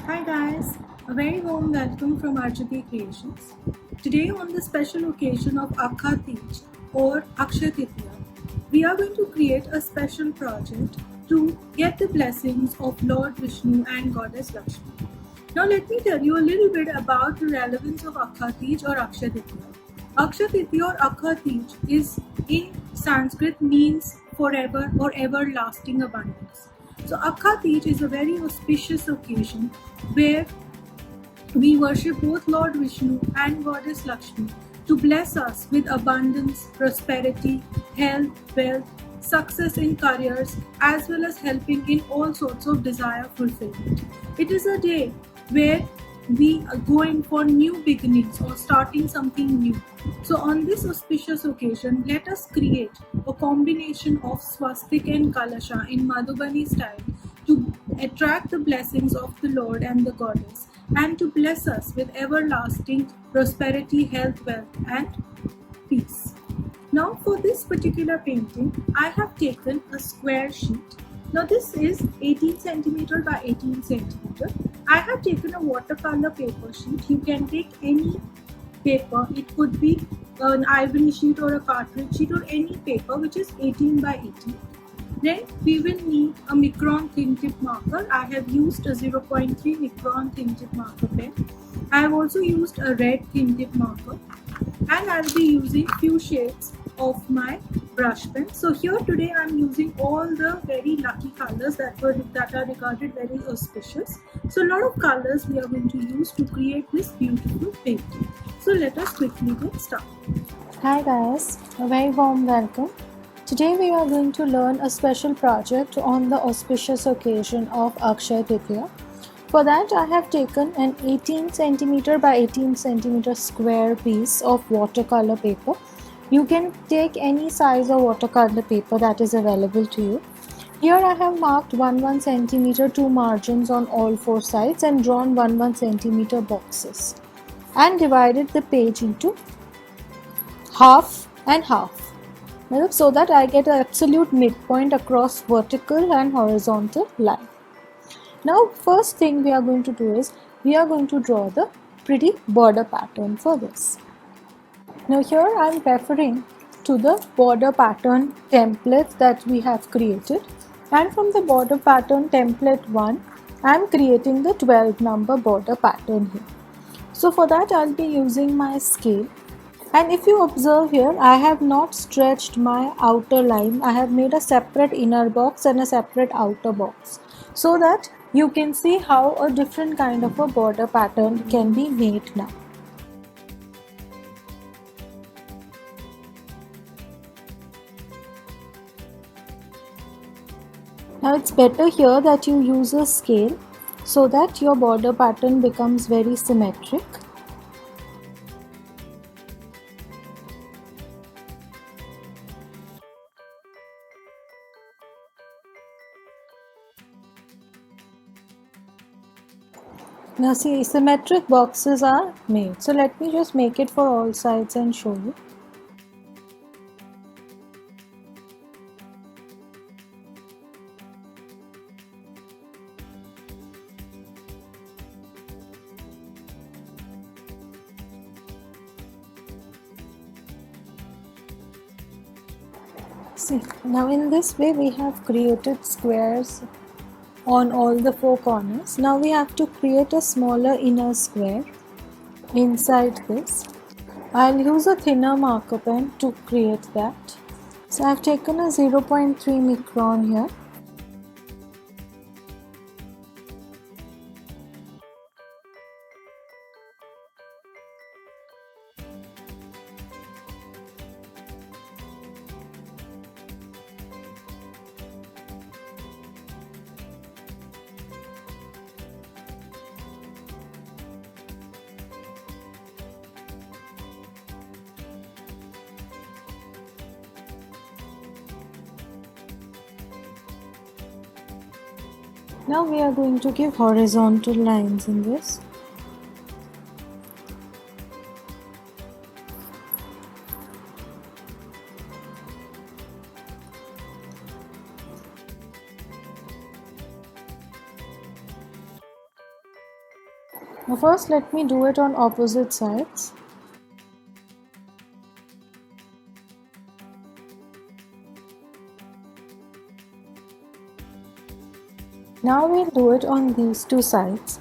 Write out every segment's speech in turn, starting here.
Hi guys, a very warm welcome from Arjati Creations. Today on the special occasion of Akha Teej or Akshay Tritiya, we are going to create a special project to get the blessings of Lord Vishnu and Goddess Lakshmi. Now let me tell you a little bit about the relevance of Akha Teej or Akshay Tritiya. Akshay Tritiya or Akha Teej is in Sanskrit means forever or everlasting abundance. So Akha Teej is a very auspicious occasion where we worship both Lord Vishnu and Goddess Lakshmi to bless us with abundance, prosperity, health, wealth, success in careers, as well as helping in all sorts of desire fulfillment. It is a day where we are going for new beginnings or starting something new. So, on this auspicious occasion, let us create a combination of swastik and kalasha in Madhubani style to attract the blessings of the Lord and the Goddess and to bless us with everlasting prosperity, health, wealth, and peace. Now, for this particular painting, I have taken a square sheet. Now, this is 18 centimeter by 18 centimeter. I have taken a watercolor paper sheet. You can take any paper, it could be an ivory sheet or a cartridge sheet or any paper which is 18 by 18. Then we will need a micron thin tip marker. I have used a 0.3 micron thin tip marker pen. I have also used a red thin tip marker and I will be using few shades of my brush pen. So here today I am using all the very lucky colors that are regarded very auspicious. So a lot of colors we are going to use to create this beautiful painting. So let us quickly get started. Hi guys, a very warm welcome. Today we are going to learn a special project on the auspicious occasion of Akshay Tritiya. For that I have taken an 18 cm by 18 cm square piece of watercolor paper. You can take any size of watercolor paper that is available to you. Here I have marked 1 cm two margins on all four sides and drawn 1 cm boxes and divided the page into half and half, so that I get an absolute midpoint across vertical and horizontal line. Now first thing we are going to do is we are going to draw the pretty border pattern for this. Now here I am referring to the border pattern template that we have created, and from the border pattern template 1 I am creating the 12 number border pattern here. So for that I will be using my scale. And if you observe here, I have not stretched my outer line. I have made a separate inner box and a separate outer box so that you can see how a different kind of a border pattern can be made now. Now it's better here that you use a scale so that your border pattern becomes very symmetric. Now see, symmetric boxes are made. So let me just make it for all sides and show you. See, now in this way we have created squares on all the four corners. Now we have to create a smaller inner square inside this. I'll use a thinner marker pen to create that. So I've taken a 0.3 micron here. Now we are going to give horizontal lines in this. Now first let me do it on opposite sides. Now we'll do it on these two sides.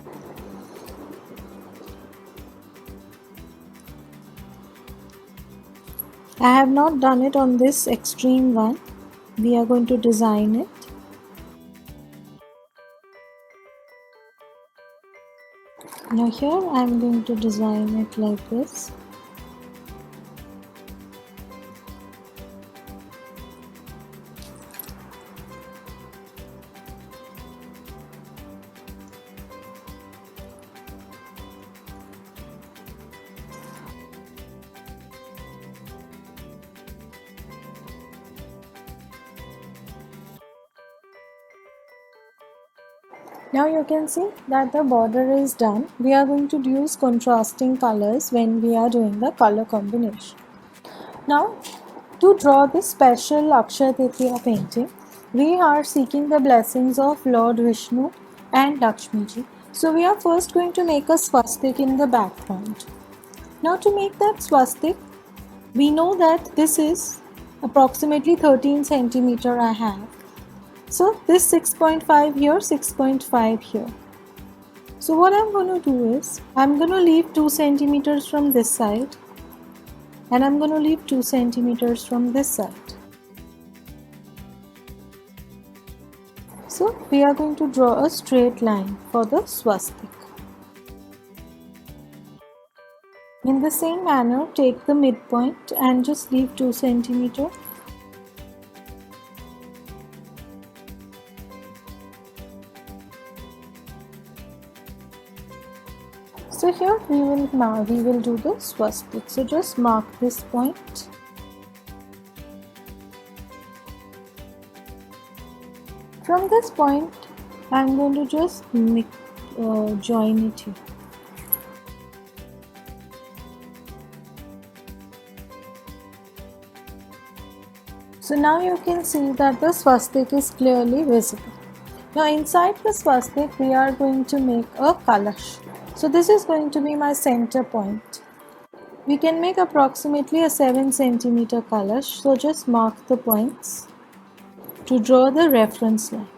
I have not done it on this extreme one. We are going to design it. Now here I am going to design it like this. Now you can see that the border is done. We are going to use contrasting colors when we are doing the color combination. Now to draw this special Akshaya Tritiya painting, we are seeking the blessings of Lord Vishnu and Lakshmi ji. So we are first going to make a swastik in the background. Now to make that swastik, we know that this is approximately 13 centimeter I have. So this 6.5 here, 6.5 here. So what I'm going to do is, I'm going to leave 2 centimeters from this side and I'm going to leave 2 centimeters from this side. So we are going to draw a straight line for the swastik. In the same manner, take the midpoint and just leave 2 centimeters. So here we will do the swastik. So just mark this point. From this point, I am going to just join it here. So now you can see that the swastik is clearly visible. Now inside the swastik, we are going to make a kalash. So this is going to be my center point. We can make approximately a 7 centimeter kalash. So just mark the points to draw the reference line.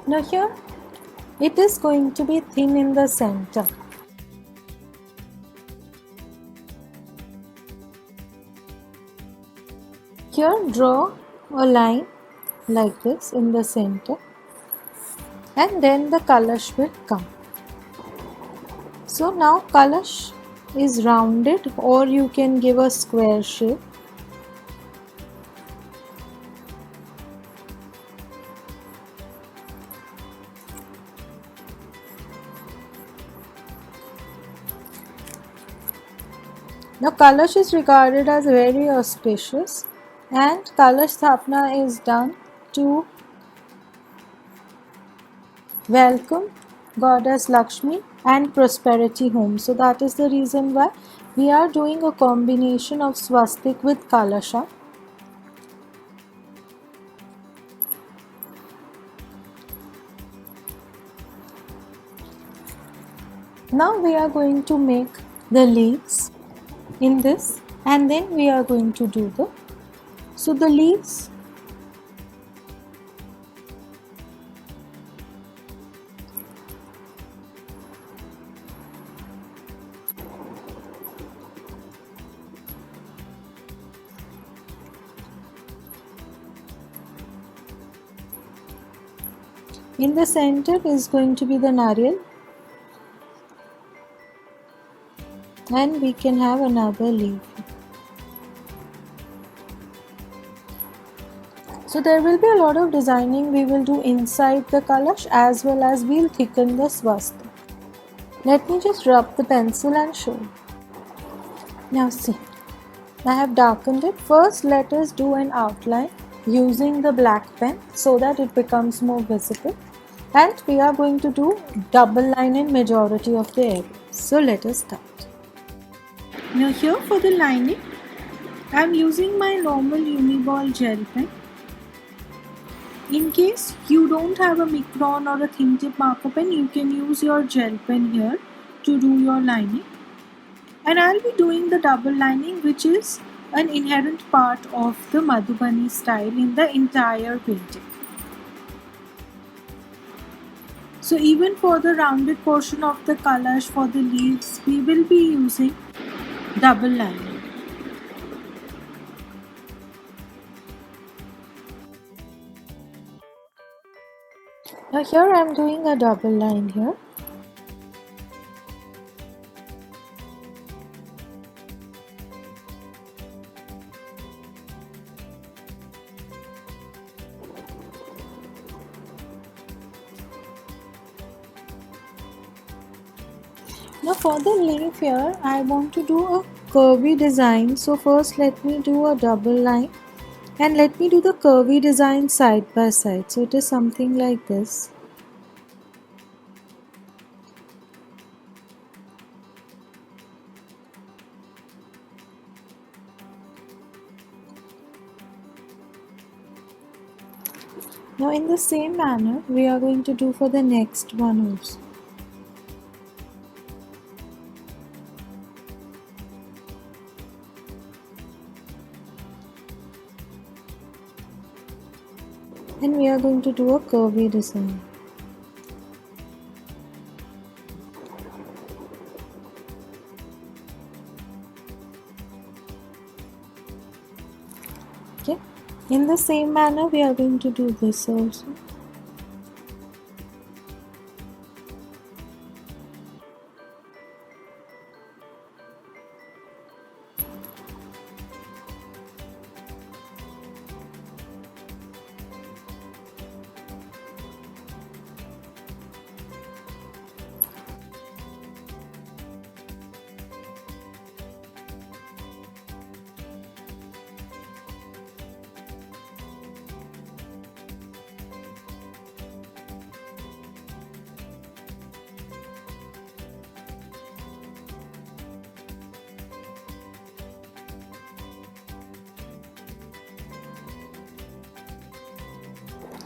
Now here, it is going to be thin in the center. Here draw a line like this in the center and then the kalash will come. So now kalash is rounded or you can give a square shape. Now kalash is regarded as very auspicious and kalash sthapana is done to welcome goddess Lakshmi and prosperity home. So that is the reason why we are doing a combination of swastik with kalasha. Now we are going to make the leaves in this and then we are going to do the leaves. In the center is going to be the nariyal and we can have another leaf. So there will be a lot of designing we will do inside the kalash as well as we'll thicken the swastik. Let me just rub the pencil and show you. Now see, I have darkened it. First let us do an outline using the black pen so that it becomes more visible. And we are going to do double line in majority of the areas. So let us start. Now here for the lining, I am using my normal Uniball gel pen. In case you don't have a micron or a thin tip marker pen, you can use your gel pen here to do your lining. And I'll be doing the double lining, which is an inherent part of the Madhubani style in the entire painting. So even for the rounded portion of the kalash for the leaves, we will be using double lining. Now here I am doing a double line here. Now for the leaf here, I want to do a curvy design. So first let me do a double line and let me do the curvy design side by side. So it is something like this. Now in the same manner, we are going to do for the next one also. And we are going to do a curvy design. Okay. In the same manner, we are going to do this also.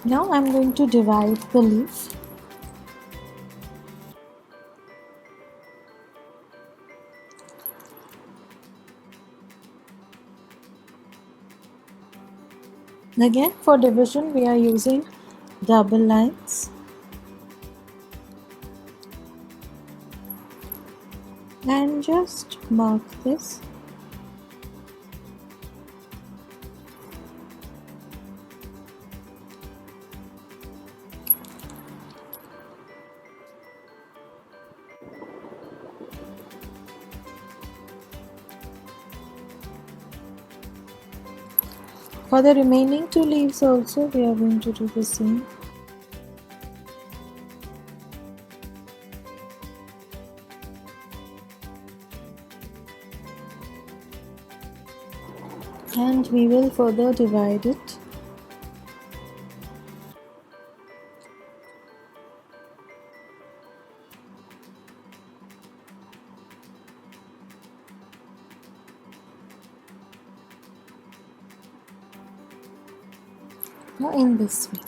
Now I'm going to divide the leaf. Again, for division we are using double lines. And just mark this. For the remaining two leaves also, we are going to do the same. And we will further divide it. Now in this way,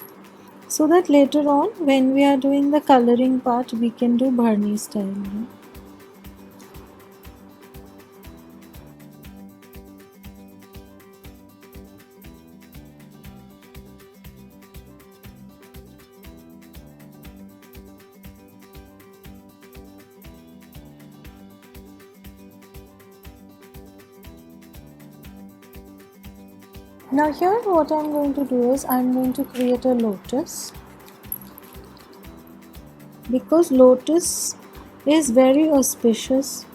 so that later on when we are doing the coloring part, we can do Bharni style. Now here what I'm going to do is I'm going to create a lotus, because lotus is very auspicious.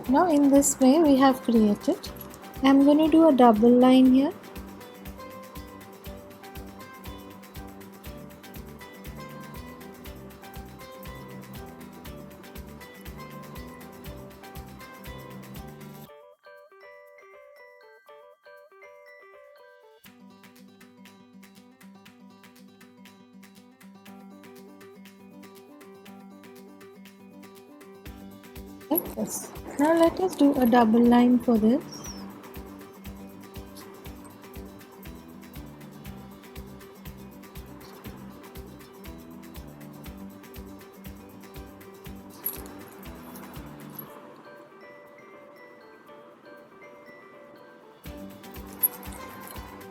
Now in this way we have created. I'm going to do a double line here. like this. Now let us do a double line for this.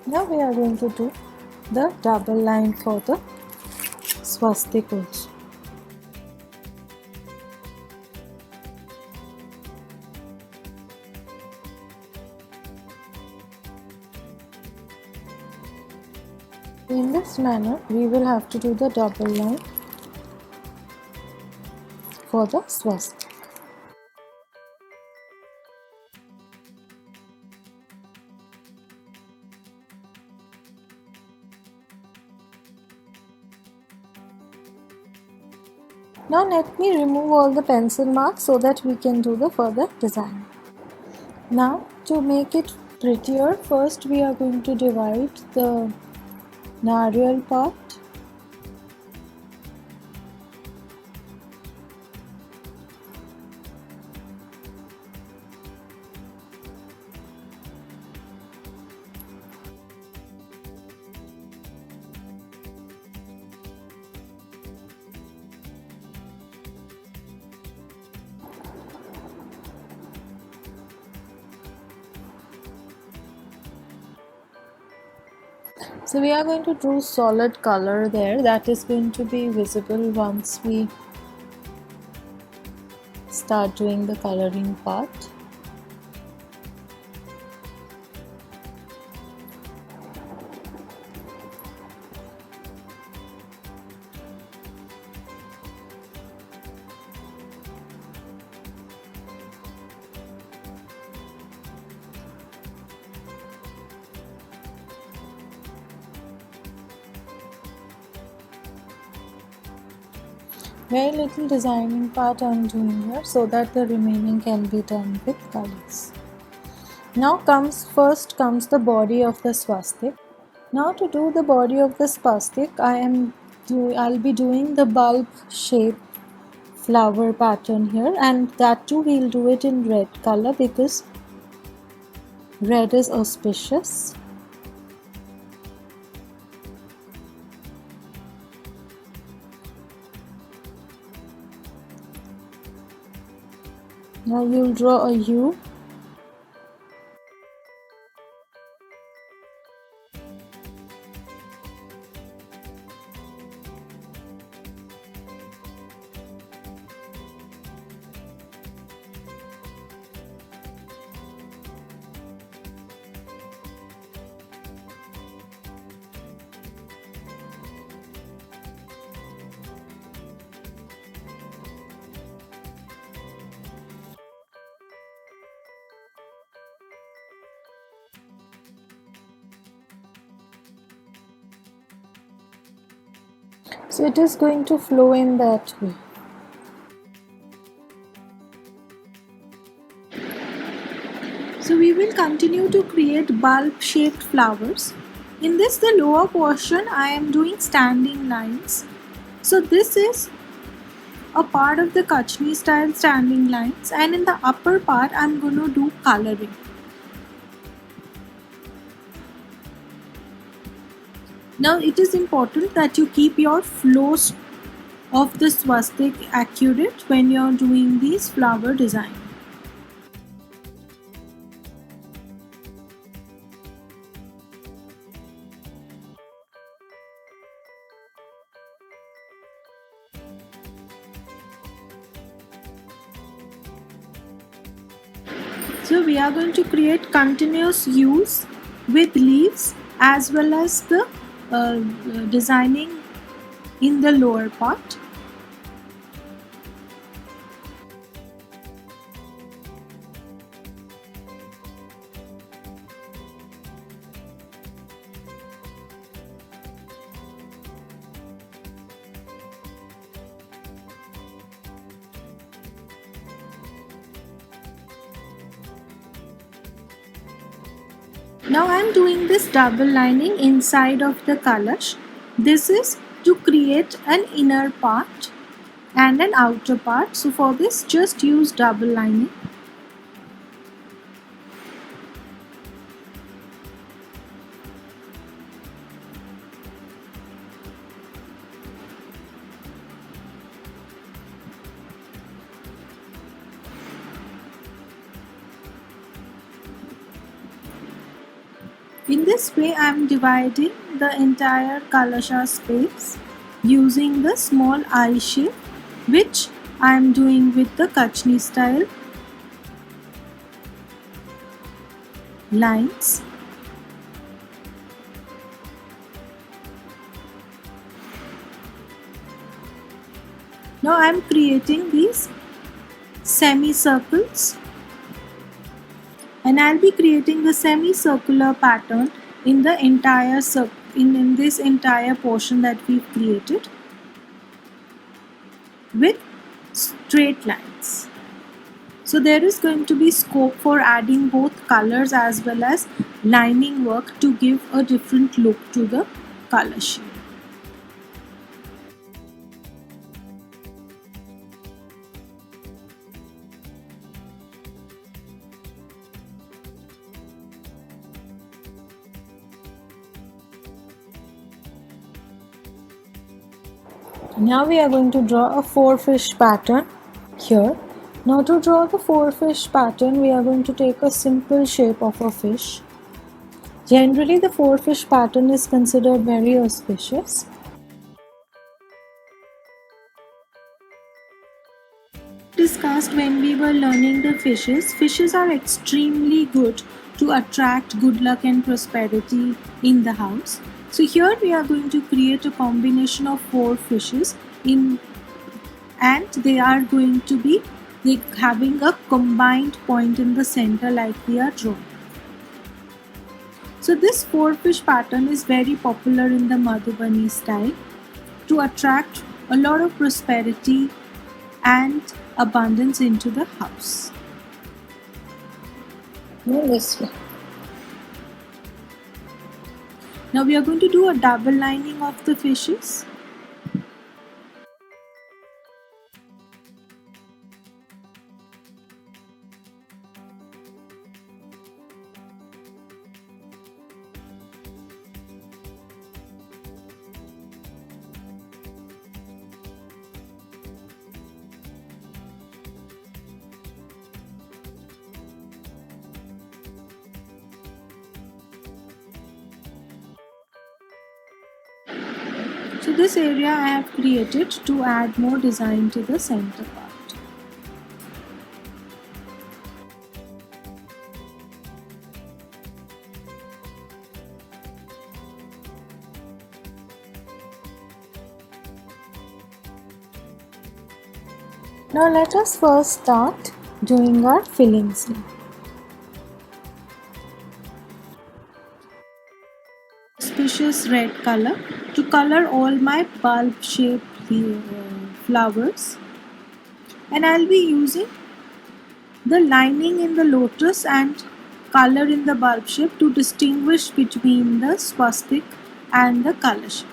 Now we are going to do the double line for the swastika also. In this manner, we will have to do the double line for the swastika. Now let me remove all the pencil marks so that we can do the further design. Now to make it prettier, first we are going to divide the narwhal part. So we are going to draw solid color there that is going to be visible once we start doing the coloring part. Very little designing part I am doing here so that the remaining can be done with colors. Now first comes the body of the swastika. Now to do the body of the swastika, I'll be doing the bulb shape flower pattern here, and that too we'll do it in red color because red is auspicious. Now you'll draw a U. So it is going to flow in that way. So we will continue to create bulb shaped flowers. In this, the lower portion I am doing standing lines. So this is a part of the Kachni style standing lines, and in the upper part I am going to do coloring. Now it is important that you keep your flows of the swastika accurate when you are doing these flower design. So we are going to create continuous U's with leaves as well as the designing in the lower part. Now I am doing this double lining inside of the kalash. This is to create an inner part and an outer part. So for this, just use double lining. In this way, I am dividing the entire Kalasha space using the small eye shape, which I am doing with the Kachni style lines. Now I am creating these semicircles, and I'll be creating the semicircular pattern in the entire in this entire portion that we've created with straight lines. So there is going to be scope for adding both colors as well as lining work to give a different look to the color sheet. Now we are going to draw a 4-fish pattern here. Now to draw the 4-fish pattern, we are going to take a simple shape of a fish. Generally, the 4-fish pattern is considered very auspicious. Discussed when we were learning the fishes. Fishes are extremely good to attract good luck and prosperity in the house. So here we are going to create a combination of 4 fishes and they are going to be having a combined point in the center like we are drawing. So this 4-fish pattern is very popular in the Madhubani style to attract a lot of prosperity and abundance into the house. This way. Now we are going to do a double lining of the fishes. So this area I have created to add more design to the center part. Now let us first start doing our filling sleeve. Auspicious red color to color all my bulb shaped flowers, and I'll be using the lining in the lotus and color in the bulb shape to distinguish between the swastik and the kalash.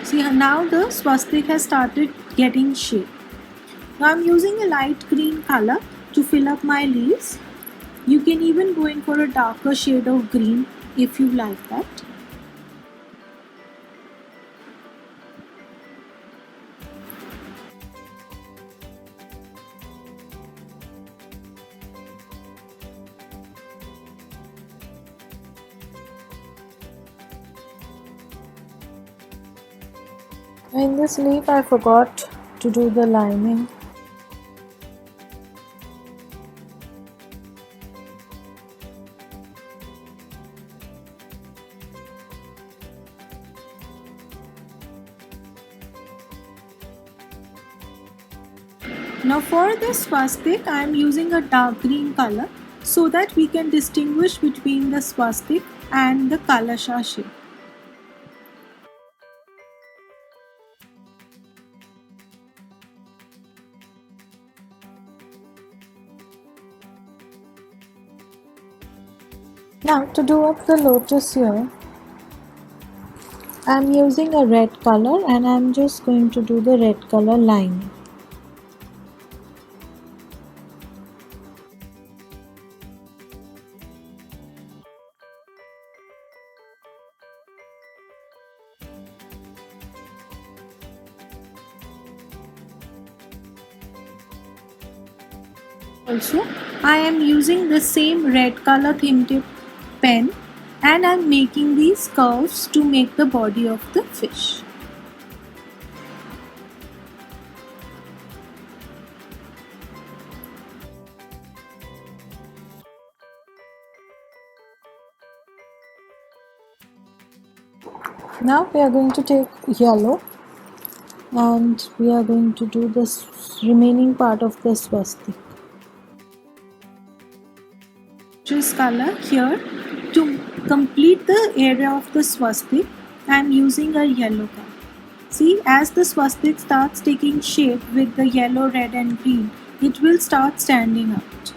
See, now the swastik has started getting shape. Now I'm using a light green color to fill up my leaves. You can even go in for a darker shade of green if you like that. In this leaf I forgot to do the lining. Now for the swastik I am using a dark green color so that we can distinguish between the swastik and the kalasha shape. Now to do up the lotus here, I'm using a red color and I'm just going to do the red color line. Also, I am using the same red color thin tip pen and I am making these curves to make the body of the fish. Now we are going to take yellow and we are going to do this remaining part of the swastika. This color here to complete the area of the swastika, I am using a yellow color. See, as the swastika starts taking shape with the yellow, red and green, it will start standing out.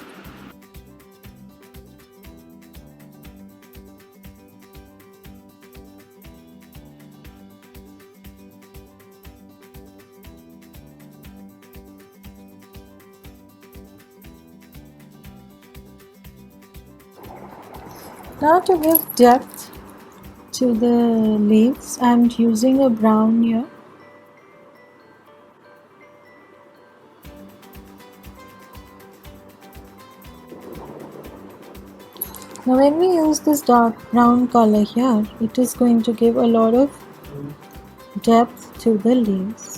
Now to give depth to the leaves, I'm using a brown here. Now when we use this dark brown color here, it is going to give a lot of depth to the leaves.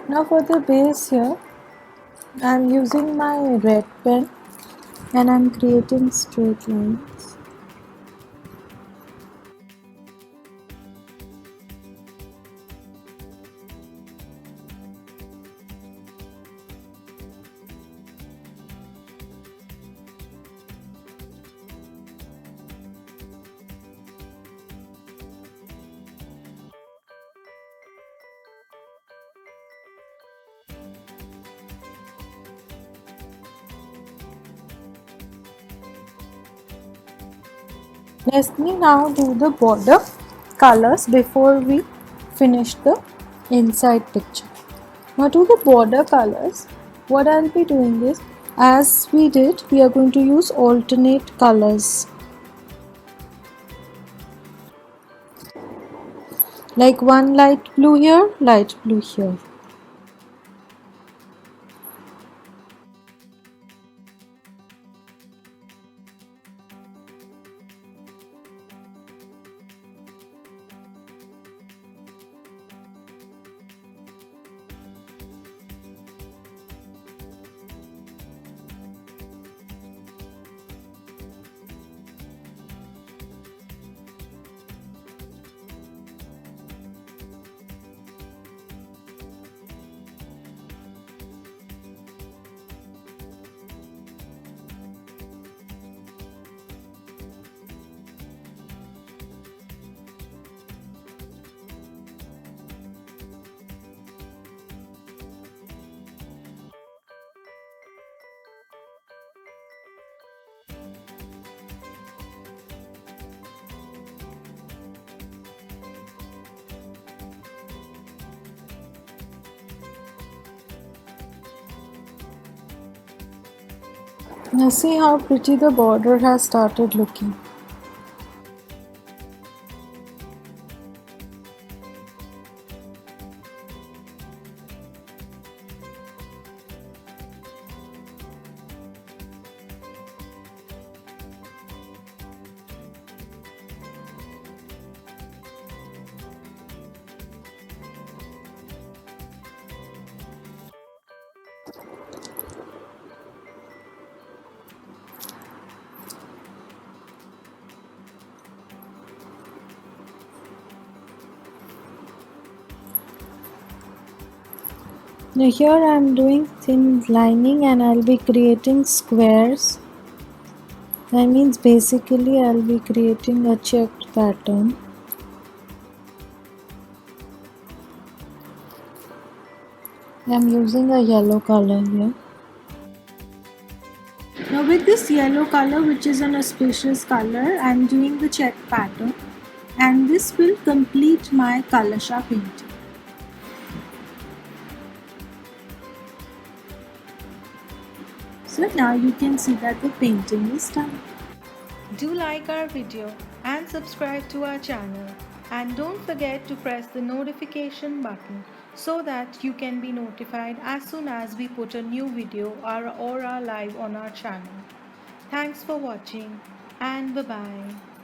Now for the base here, I'm using my red pen and I'm creating straight lines. Let me now do the border colors before we finish the inside picture. Now to the border colors, what I'll be doing is, as we did, we are going to use alternate colors. Like one light blue here, light blue here. Now see how pretty the border has started looking. Now here I am doing thin lining and I'll be creating squares. That means basically I'll be creating a checked pattern. I'm using a yellow color here. Now with this yellow color, which is an auspicious color, I am doing the check pattern, and this will complete my Kalasha painting. So now you can see that the painting is done. Do like our video and subscribe to our channel, and don't forget to press the notification button so that you can be notified as soon as we put a new video or are live on our channel. Thanks for watching and bye bye.